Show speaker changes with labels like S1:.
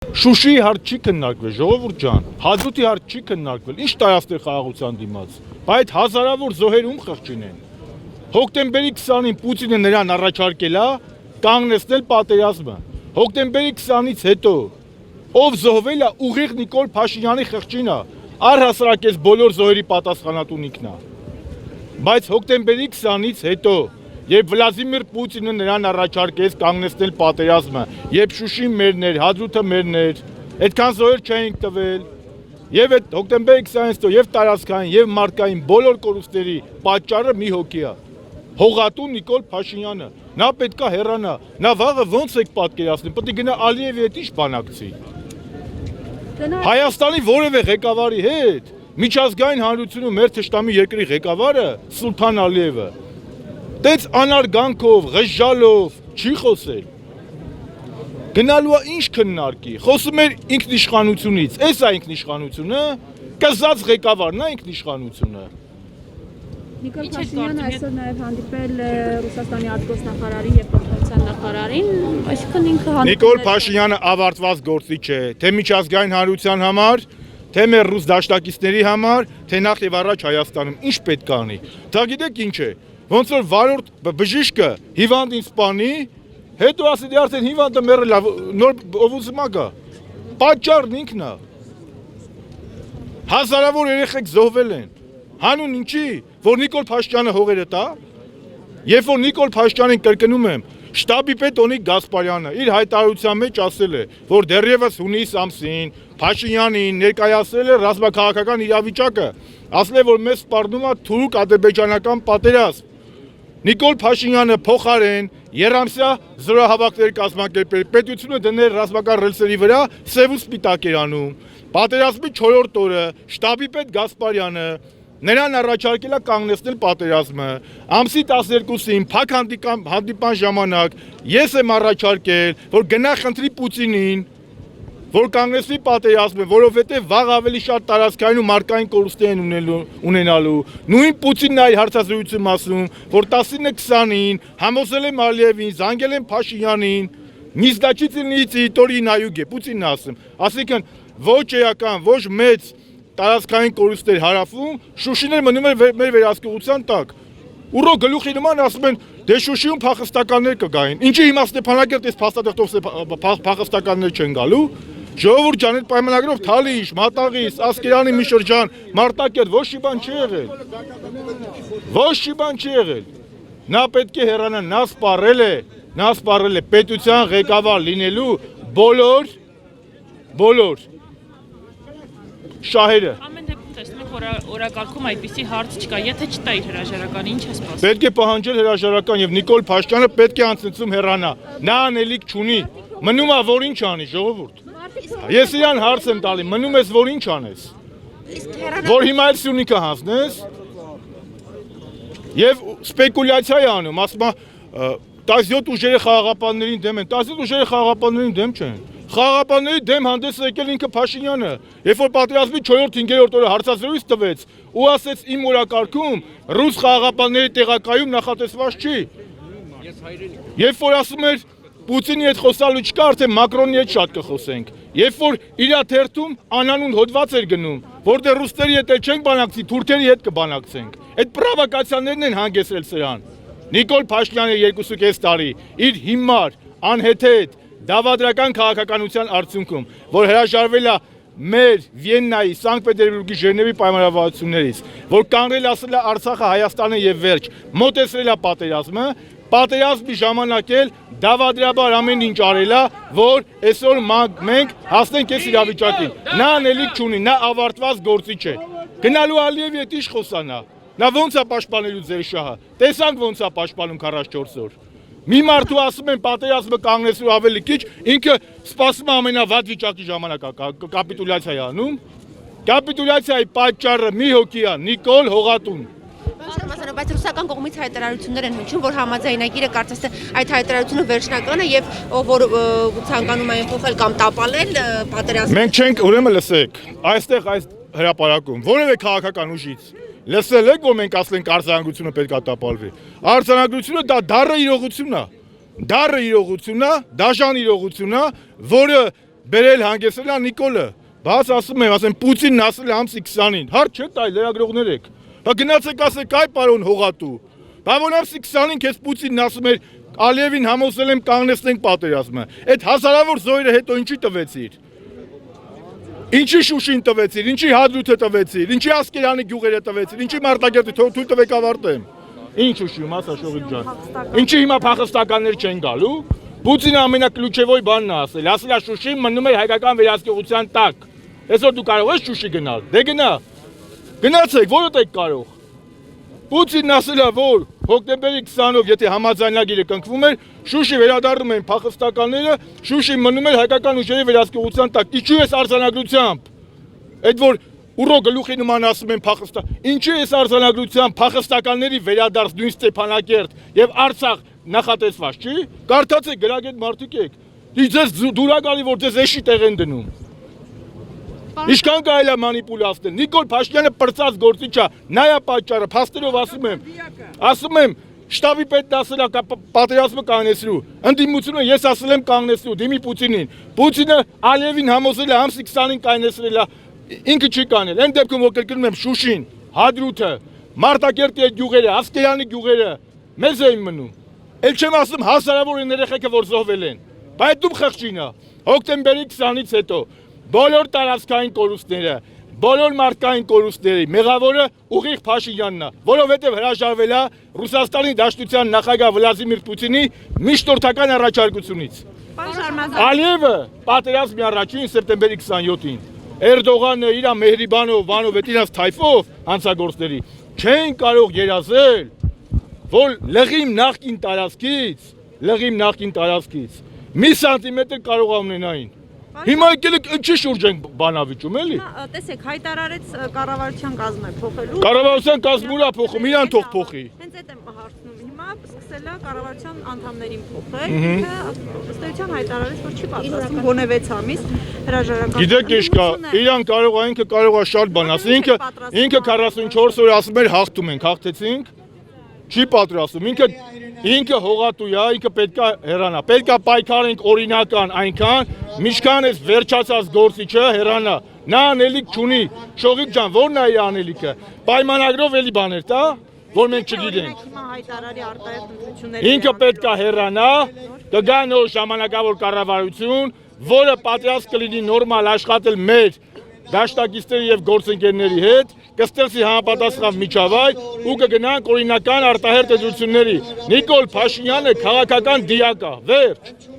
S1: Շուշիի հարց չի քննարկվել, ժողովուրդ ջան, Հադրութի հարց չի քննարկվել, ինչ տարածքներ խաղաղության դիմաց, բայց հազարավոր զոհեր ում խղճին են։ Հոկտեմբերի 20-ին Պուտինը նրան առաջարկել է կանգնեցնել պատերազմը։ Հոկտեմբերի 20-ից հետո ով զոհվել է ուղիղ Նիկոլ Փաշինյանի խղճին է, առհասարակ այս բոլոր զոհերի պատասխանատուն ինքն է։ Բայց հոկտեմբերի 20-ից հետո երբ Վլադիմիր Պուտինը նրան առաջարկեց կանգնեցնել պատերազմը, երբ Շուշին մերն էր, Հադրութը մերն էր, այդքան զոհեր չէինք տվել, եւ այդ հոկտեմբերի 20-ից հետո եւ տարածքային եւ մարդկային բոլոր կորուստների պատճառը մի հոգի է։ Հողատուն Նիկոլ Փաշինյանը, նա պետքա հեռանա, նա վաղը ոնց եք պատկերացնում, պետք է գնա Ալիևի հետ ինչ բանակցի։ Հայաստանի որևէ ղեկավարի հետ միջազգային հանրությունում մեր թշնամի երկրի ղեկավարը Սուլթան Ալիևը տենց անարգանքով, ղժալով չի խոսել։ Գնալու է ինչ քննարկի, խոսում էր ինքնիշխանությունից, էս է ինքնիշխանությունը, կզած ղեկավարն է ինքնիշխանությունը։
S2: Նիկոլ Փաշինյանը այսօր նաև հանդիպել Ռուսաստանի արտգործնախարարին եւ տնտեսության նախարարին, այսինքն ինքը հանդիպել
S1: Նիկոլ Փաշինյանը ավարտված գործիչ է, թե միջազգային հանրության համար, թե մեր ռուս դաշնակիցների համար, թե նախ եւ առաջ Հայաստանում, ինչ պետք է անի։ Դա գիտեք ինչ է, ոնց որ վարորդ բժիշկը հիվանդին սպանի, հետո ասի դե արդեն հիվանդը մեռել է, նոր ովուսմա գա։ Պատճառն ինքն է։ Հազարավոր երեխեք զոհվել են։ Հանուն ինչի, որ Նիկոլ Փաշինյանը հողերը տա, երբ որ Նիկոլ Փաշինյանին կրկնում եմ, շտաբի պետ Օնիկ Գասպարյանը իր հայտարարության մեջ ասել է, որ դեռևս հունիս ամսին Փաշինյանին ներկայացրել է ռազմաքաղաքական իրավիճակը, ասել է, որ մեզ սպառնում է թուրք-ադրբեջանական պատերազմ։ Նիկոլ Փաշինյանը փոխարեն երամսյա զորահավաքներ կազմակերպել, պետությունը դնել ռազմական ռելսերի վրա սև ու սպիտակ էր անում։ Պատերազմի 4-րդ օրը շտաբի պետ Գասպարյանը նրան առաջարկել է կանգնեցնել պատերազմը։ Ամսի 12-ին փակ հանդիպան ժամանակ ես եմ առաջարկել, որ գնա խնդրի Պուտինին, որ կանգնեցվի պատերազմը, որովհետև վաղ ավելի շատ տարածքային ու մարդկային կորուստներ են ունենալու։ Նույն Պուտինն այլ հարցազրույցում ասում, որ 19-20-ին համոզել եմ Ալիևին, զանգել եմ Փաշինյանին, նիզդաչիցիլնիցի տորի նայուգ է, Պուտինն ասում, ասիկն ոչ էական, ոչ մեծ տարածքային կորուստներ հարավում, Շուշիներ մնում են մեր վերահսկողության տակ։ Ուրո գլուխի նման ասում են, դե Շուշիում փախստականներ կգային։ Ինչի հիմա Ստեփանակերտից փաստաթղթով փախստականներ չեն գալու։ Ժողովուրդ ջան, այդ պայմանագրով Թալիշ, Մատաղիս, Ասկերանի մի շրջան, Մարտակերտ ոչ մի բան չի եղել։ Ոչ մի բան չի եղել։ Նա պետք է հեռանա, նա սպառել է պետության ղեկավար լինելու բոլոր շահերը։
S2: Ամեն դեպքում տեսնում եք, որ օրակարգում այդպիսի հարց չկա, եթե չտա իր հրաժարականը, ինչ է սպասում։
S1: Պետք է պահանջել հրաժարական եւ Նիկոլ Փաշինյանը պետք է անցնցում հեռանա։ Նա անելիք չունի։ Մնում է որ ինչ անի, ժողովուրդ։ Ես իրան հարց եմ տալի, մնում ես որ ինչ անես։ Որ հիմա էլ Սյունիքը հանձնես եւ սպեկուլյացիա է անում, ասում է 17 ուժերը խաղաղապաններին դեմ են, 17 ուժերը խաղաղապաններին դեմ չեն։ Խաղաղապանների դեմ հանդես եկել ինքը Փաշինյանը, երբ որ պատերազմի 4-5-րդ օրը հարցազրույց տվեց ու ասեց իմ օրակարգում ռուս խաղաղապանների տեղակայում նախատեսված չի։ Երբ որ ասում էր Պուտինի հետ խոսալու չկա, արդեն Մակրոնի հետ շատ կխոսենք։ Երբ որ իր թերթում անանուն հոդված էր գնում, որտեղ ռուսների հետ չենք բանակցի, թուրքերի հետ կբանակցենք։ Այդ պրովոկացիաներն են հանգեցրել սրան։ Նիկոլ Փաշինյանը 2.5 տարի իր հիմար, անհեթեթ դավադրական քաղաքականության արդյունքում, որ հրաժարվել է մեր Վիեննայի, Սանկտ Պետերբուրգի, Ժնևի պայմանավորվածություններից, որ կանգնել ասել է Արցախը Հայաստանը եւ վերջ, մոտեցրել է պատերազմը, պատերազմի ժամանակ էլ դավադրաբար ամեն ինչ արել է, որ այսօր մենք հասնենք այս իրավիճակին։ Նա անելիք չունի, նա ավարտված գործիչ է։ Գնալու Ալիևի հետ ինչ խոսանա։ Նա ոնց է պաշտպանելու ձեր շահը։ Տեսանք ոնց է պաշտպանում 44 օր։ Մի մարդու ասում են պատերազմը կանգնեցրու ավելի քիչ, ինքը սպասում է ամենավատ վիճակի ժամանակ կապիտուլյացիա է անում։ Կապիտուլյացիայի պատճառը մի հոգի է, Նիկոլ Հողատուն։
S3: Բայց ռուսական կողմից հայտարարություններ են հնչում, որ համաձայնագիրը կարծես թե այդ հայտարարությունը վերջնական է եւ որ ցանկանում են փոխել կամ տապալել պատերազմը։
S1: Մենք չենք, ուրեմն լսեք, այստեղ այս հրապարակում որևէ քաղաքական ուժից լսել եք, որ մենք ասենք արձանագրությունը պետք է տապալվի։ Արձանագրությունը դա դառը իրողություն է, դաժան իրողություն է, որը բերել հանգեցրել է Նիկոլը։ Բաց ասում եմ, Պուտինն ասել է ամսի 20-ին, հարց չէ տայ լրագրողներ եք։ Բա գնացեք ասեք այ պարոն հողատու։ Բա որ ամսի 20-ին քեզ Պուտինն ասում էր Ալիևին համոզել եմ կանգնեցնենք պատերազմը։ Այդ հազարավոր զոհերը հետո ինչի տվեցիր։ Ինչի Շուշին տվեցիր, ինչի Հադրութը տվեցիր, ինչի Ասկերանի գյուղերը տվեցիր, ինչի Մարտակերտը թույլ տվեք ավարտեմ։ Ինչ Շուշիում, ասա Շողիկ ջան։ Ինչի հիմա փախստականներ չեն գալու։ Պուտինը ամենակլուչևոյ բանն է ասել է Շուշին մնում է հայկական վերահսկողության տակ։ Այսօր դու կարող ես Շուշի գնալ։ Դե գնա։ Գնացեք, որդ եք կարող։ Պուտինն ասել է, որ հոկտեմբերի 20-ով, եթե համաձայնագիրը կնքվում էր, Շուշի վերադառնում են փախստականները, Շուշի մնում էր հայկական ուժերի վերահսկողության տակ։ Ինչու ես արձանագրությամբ։ Այդ որ Ուրո գլուխի նման ասում են փախստա։ Ինչու ես արձանագրությամբ փախստականների վերադարձ նույն Ստեփանակերտ եւ Արցախ նախատեսված չի։ Կարդացեք գրագետ մարդիկ եք։ Ձեզ դուրակալի որ ձեզ էշի տեղ են դնում։ Ինչքան կարելի է մանիպուլացնել։ Նիկոլ Փաշինյանը պրծած գործիչ է, նա է պատճառը, փաստերով ասում եմ, շտաբի պետն ասել է պատերազմը կանգնեցրու։ Ընդդիմությունը ես ասել եմ կանգնեցրու, դիմի Պուտինին։ Պուտինը Ալիևին համոզել է ամսի 20-ին կանգնեցրել է, ինքը չի կանել։ Այն դեպքում որ կրկնում եմ Շուշին, Հադրութը, Մարտակերտի այդ գյուղերը, Ասկերանի գյուղերը մեզ էին մնում։ Էլ չեմ ասում հազարավոր երեխեքը որ զոհվել են։ Բայց դու խղճին է։ Հոկտեմբերի 20-ից հետո բոլոր տարածքային կորուստները, բոլոր մարդկային կորուստների մեղավորը ուղիղ Փաշինյանն է, որովհետև հրաժարվել է Ռուսաստանի Դաշնության նախագահ Վլադիմիր Պուտինի միջնորդական առաջարկությունից։ Ալիևը պատերազմի առաջին սեպտեմբերի 27-ին Էրդողանը իր Մեհրիբանով, Վանով, իրաց թայֆով հանցագործների չեն կարող երազել, որ լղիմ նախկին տարածքից մի սանտիմետր կարող է ունենային։ Հիմա եկել եք ինչի շուրջ ենք բանավիճում էլի։
S4: Տեսեք, հայտարարեց կառավարության կազմը փոխելու։
S1: Կառավարության կազմը ուրա փոխում, իրան թող փոխի։
S4: Հենց այդ եմ հարցնում։ Հիմա սկսել է կառավարության անդամներին փոխել, ինքը ըստ էության հայտարարեց, որ չի պատրաստվում գոնե 6 ամիս հրաժարական։
S1: Գիտեք ինչ կա, իրան ինքը կարող է շատ բան ասել, ինքը 44 օր ասում էր հաղթում ենք, հաղթեցինք։ Չի պատրաստում, ինքը հողատու է, ինքը պետքա հեռանա, պետքա պայքարենք օրինական այնքան, միշքան էս վերջացած գործիչը հեռանա, նա անելիք չունի, Շողիկ ջան, ո՞րն է իր անելիքը, պայմանագրով էլի բաներ տա, որ մենք չգիտենք, ինքը պետքա հեռանա, կգա նոր ժամանակավոր կառավարություն, որը պատրաստ կլինի նորմալ աշխատել մեր դաշնակիցների եւ գործընկերների հետ, կստեղծի համապատասխան միջավայր ու կգնանք օրինական արտահերտ դրությունների։ Նիկոլ Փաշինյանը քաղաքական դիակ է, վերջ։